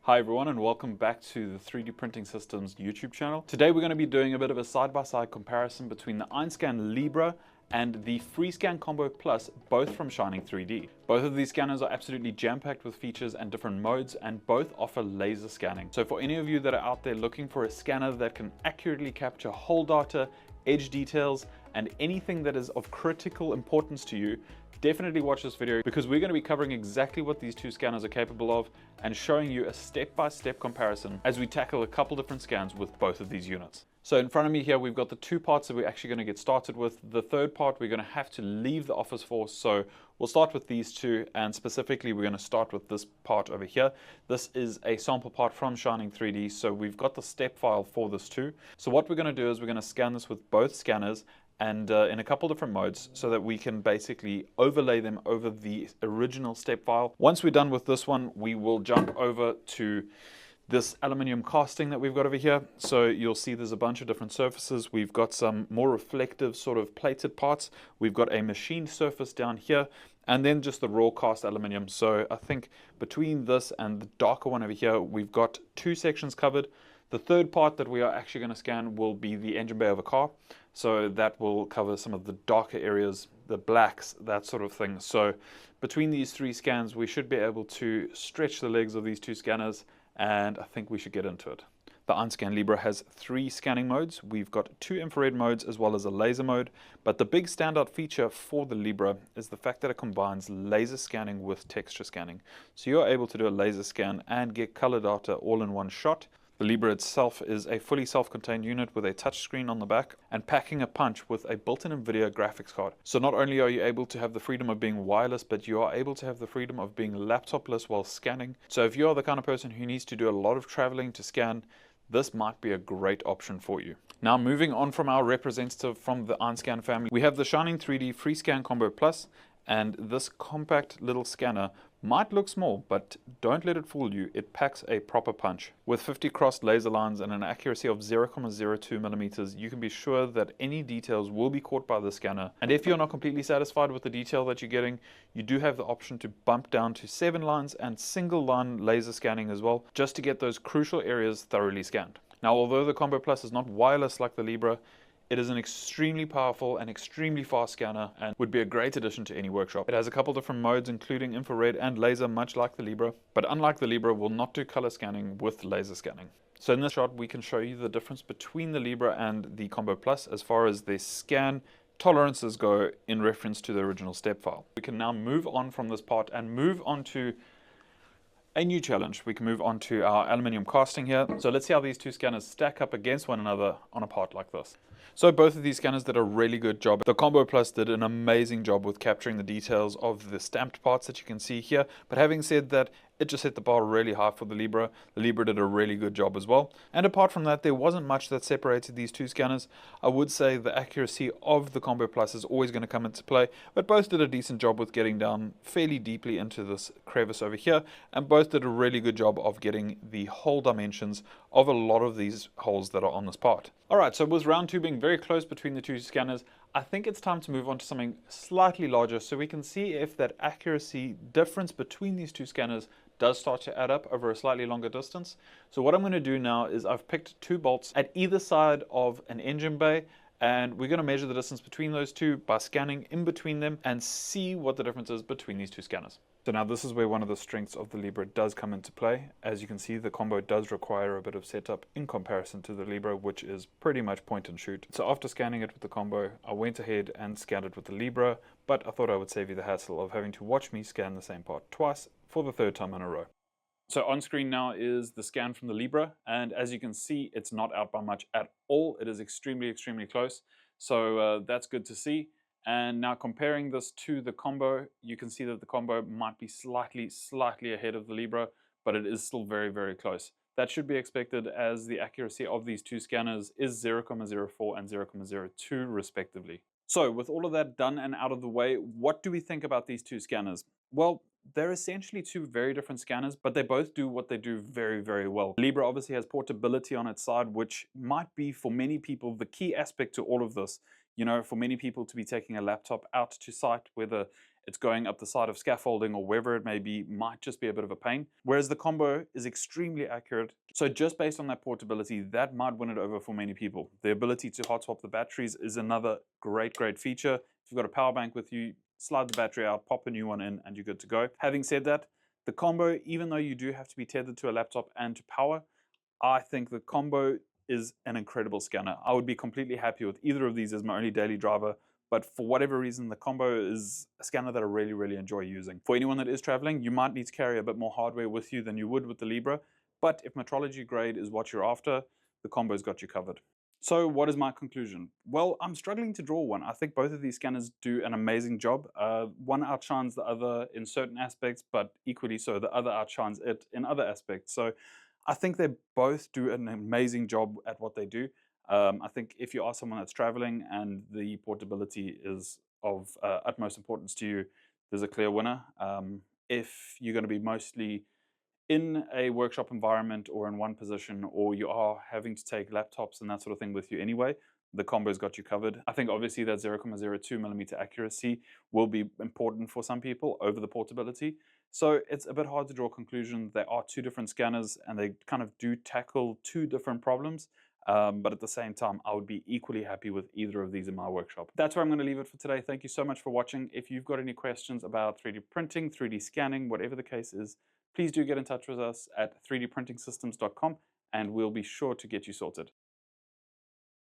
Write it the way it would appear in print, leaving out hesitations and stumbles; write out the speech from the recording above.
Hi everyone and welcome back to the 3D Printing Systems YouTube channel. Today we're going to be doing a bit of a side-by-side comparison between the EinScan Libre and the FreeScan Combo Plus, both from Shining 3D. Both of these scanners are absolutely jam-packed with features and different modes, and both offer laser scanning. So for any of you that are out there looking for a scanner that can accurately capture whole data, edge details, and anything that is of critical importance to you, definitely watch this video because we're going to be covering exactly what these two scanners are capable of and showing you a step-by-step comparison as we tackle a couple different scans with both of these units. So in front of me here, we've got the two parts that we're actually going to get started with. The third part we're going to have to leave the office for, so we'll start with these two, and specifically we're going to start with this part over here. This is a sample part from Shining 3D, so we've got the step file for this too. So what we're going to do is we're going to scan this with both scanners and in a couple different modes so that we can basically overlay them over the original step file. Once we're done with this one, we will jump over to this aluminium casting that we've got over here. So you'll see there's a bunch of different surfaces. We've got some more reflective sort of plated parts. We've got a machined surface down here, and then just the raw cast aluminium. So I think between this and the darker one over here, we've got two sections covered. The third part that we are actually going to scan will be the engine bay of a car. So that will cover some of the darker areas, the blacks, that sort of thing. So between these three scans, we should be able to stretch the legs of these two scanners, and I think we should get into it. The EinScan Libre has three scanning modes. We've got two infrared modes as well as a laser mode, but the big standout feature for the Libre is the fact that it combines laser scanning with texture scanning. So you're able to do a laser scan and get color data all in one shot. The Libre itself is a fully self-contained unit with a touchscreen on the back and packing a punch with a built-in NVIDIA graphics card. So not only are you able to have the freedom of being wireless, but you are able to have the freedom of being laptopless while scanning. So if you are the kind of person who needs to do a lot of traveling to scan, this might be a great option for you. Now moving on from our representative from the EinScan family, we have the Shining 3D FreeScan Combo Plus, and this compact little scanner might look small, but don't let it fool you. It packs a proper punch. With 50 crossed laser lines and an accuracy of 0.02 millimeters, you can be sure that any details will be caught by the scanner. And if you're not completely satisfied with the detail that you're getting, you do have the option to bump down to 7 lines and single line laser scanning as well, just to get those crucial areas thoroughly scanned. Now, although the Combo Plus is not wireless like the Libre, it is an extremely powerful and extremely fast scanner and would be a great addition to any workshop. It has a couple different modes, including infrared and laser, much like the Libre, but unlike the Libre, will not do color scanning with laser scanning. So in this shot, we can show you the difference between the Libre and the Combo Plus as far as the scan tolerances go in reference to the original step file. We can now move on from this part and move on to a new challenge. We can move on to our aluminium casting here. So let's see how these two scanners stack up against one another on a part like this. So both of these scanners did a really good job. The Combo Plus did an amazing job with capturing the details of the stamped parts that you can see here. But having said that, it just set the bar really high for the Libre. The Libre did a really good job as well. And apart from that, there wasn't much that separated these two scanners. I would say the accuracy of the Combo Plus is always going to come into play, but both did a decent job with getting down fairly deeply into this crevice over here, and both did a really good job of getting the hole dimensions of a lot of these holes that are on this part. Alright, so with round two being very close between the two scanners, I think it's time to move on to something slightly larger so we can see if that accuracy difference between these two scanners does start to add up over a slightly longer distance. So what I'm going to do now is I've picked two bolts at either side of an engine bay, and we're going to measure the distance between those two by scanning in between them and see what the difference is between these two scanners. So now this is where one of the strengths of the Libre does come into play. As you can see, the Combo does require a bit of setup in comparison to the Libre, which is pretty much point and shoot. So after scanning it with the Combo, I went ahead and scanned it with the Libre, but I thought I would save you the hassle of having to watch me scan the same part twice for the third time in a row. So on screen now is the scan from the Libre, and as you can see, it's not out by much at all. It is extremely, extremely close. So that's good to see. And now comparing this to the Combo, you can see that the Combo might be slightly ahead of the Libre, but it is still very, very close. That should be expected as the accuracy of these two scanners is 0.04 and 0.02 respectively. So with all of that done and out of the way, what do we think about these two scanners? Well, they're essentially two very different scanners, but they both do what they do very, very well. Libre obviously has portability on its side, which might be for many people the key aspect to all of this. You know, for many people to be taking a laptop out to site, whether it's going up the side of scaffolding or wherever it may be, might just be a bit of a pain. Whereas the combo is extremely accurate. So just based on that portability, that might win it over for many people. The ability to hot swap the batteries is another great feature. If you've got a power bank with you, slide the battery out, pop a new one in, and you're good to go. Having said that, the combo, even though you do have to be tethered to a laptop and to power, I think the combo is an incredible scanner. I would be completely happy with either of these as my only daily driver, but for whatever reason, the combo is a scanner that I really enjoy using. For anyone that is traveling, you might need to carry a bit more hardware with you than you would with the Libre, but if metrology grade is what you're after, the combo's got you covered. So what is my conclusion? Well, I'm struggling to draw one. I think both of these scanners do an amazing job. One outshines the other in certain aspects, but equally so, the other outshines it in other aspects. So I think they both do an amazing job at what they do. I think if you are someone that's traveling and the portability is of utmost importance to you, there's a clear winner. If you're going to be mostly in a workshop environment or in one position, or you are having to take laptops and that sort of thing with you anyway, the combo's got you covered. I think obviously that 0.02 millimeter accuracy will be important for some people over the portability. So it's a bit hard to draw a conclusion. There are two different scanners and they kind of do tackle two different problems. But at the same time, I would be equally happy with either of these in my workshop. That's where I'm going to leave it for today. Thank you so much for watching. If you've got any questions about 3D printing, 3D scanning, whatever the case is, please do get in touch with us at 3dprintingsystems.com and we'll be sure to get you sorted.